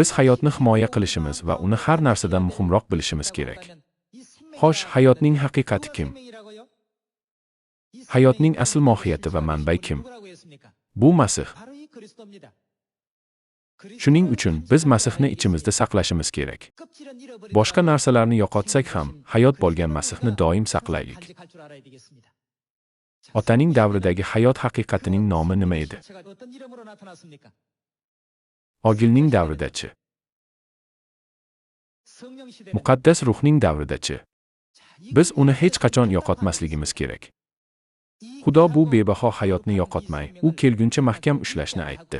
Biz hayotni himoya qilishimiz va uni har narsadan muhimroq bilishimiz kerak. Xo'sh, hayotning haqiqati kim? Hayotning asl mohiyati va manbai kim? Bu Masih. Shuning uchun biz Masihni ichimizda saqlashimiz kerak. Boshqa narsalarni yo'qotsak ham, hayot bo'lgan Masihni doim saqlaylik. Otaning davridagi hayot haqiqatining nomi nima edi? Ogilning davridachi? Muqaddas ruhning davridachi? Biz uni hech qachon yo'qotmasligimiz kerak. Xudo bu bebaho hayotni yo'qotmay, u kelguncha mahkam ushlashni aytdi.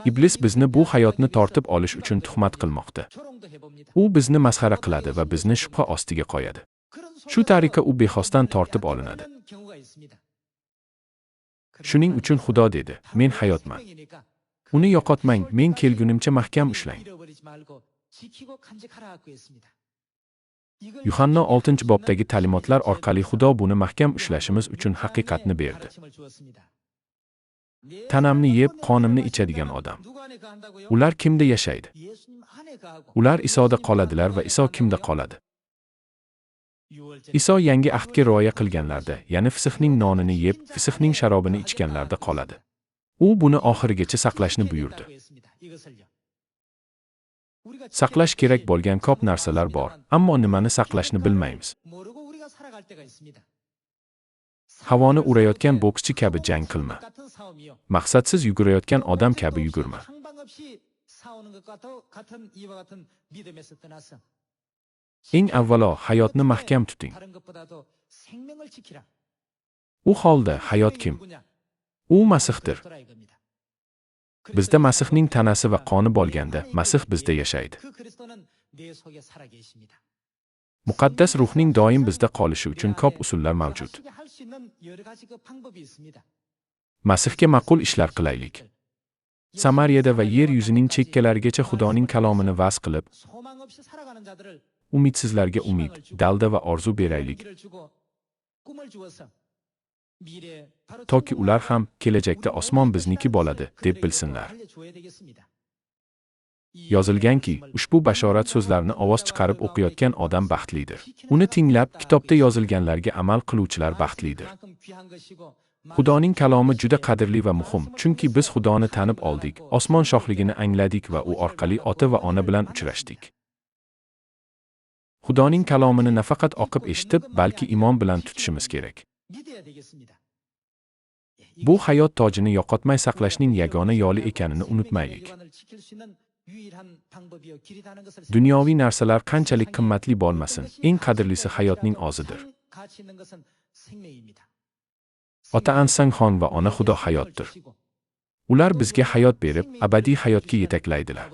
Iblis bizni bu hayotni tortib olish uchun tuhmat qilmoqda. U bizni masxara qiladi va bizni shubha ostiga qo'yadi. Shu tariqa u bexosdan tortib olinadi. Shuning uchun Xudo dedi: "Men hayotman. Uni yo'qotmang, men kelgunimcha mahkam ushlang." Yuhanna 6-bobdagi ta'limotlar orqali Xudo buni mahkam ushlashimiz uchun haqiqatni berdi. Tanamni yeb, qonimni ichadigan odam. Ular kimda yashaydi? Ular Isoda qoladilar va Iso kimda qoladi? Iso yangi ahdga rioya qilganlarda, ya'ni fisxning nonini yeb, fisxning sharobini ichganlarda qoladi. U buni oxirigacha saqlashni buyurdi. Saqlash kerak bo'lgan ko'p narsalar bor, ammo nimani saqlashni bilmaymiz. Havoni urayotgan bokschi kabi jang qilma. Maqsadsiz yugurayotgan odam kabi yugurma. Eng avvalo hayotni mahkam tuting. U holda hayot kim? U Masihdir. Bizda Masihning tanasi va qoni bo'lganda, Masih bizda yashaydi. Muqaddas ruhning doim bizda qolishi uchun ko'p usullar mavjud. Masihga ma'qul ishlar qilaylik. Samariyada va yer yuzining chekkalarigacha Xudoning kalomini va'z qilib, umidsizlarga umid, dalda va orzu beraylik. Toki ular ham kelajakda osmon bizniki bo'ladi deb bilsinlar. Yozilganki, ushbu bashorat so'zlarini ovoz chiqarib o'qiyotgan odam baxtlidir. Uni tinglab, kitobda yozilganlarga amal qiluvchilar baxtlidir. Xudoning kalomi juda qadrli va muhim, chunki biz Xudoni tanib oldik, osmon shohligini angladik va u orqali ota va ona bilan uchrashdik. Xudoning kalomini nafaqat o'qib eshitib, balki iymon bilan tutishimiz kerak. Bu hayot tojini yo'qotmay saqlashning yagona yo'li ekanini unutmaylik. Dunyoviy narsalar qanchalik qimmatli bo'lmasin, eng qadrlisi hayotning o'zidir. Ota Ansangxon va ona Xudo hayotdir. Ular bizga hayot berib, abadiy hayotga yetaklaydilar.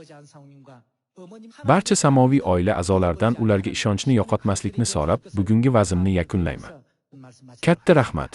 Barcha samoviy oila a'zolaridan ularga ishonchni yo'qotmaslikni so'rab, bugungi va'zimni yakunlayman. Katta rahmat.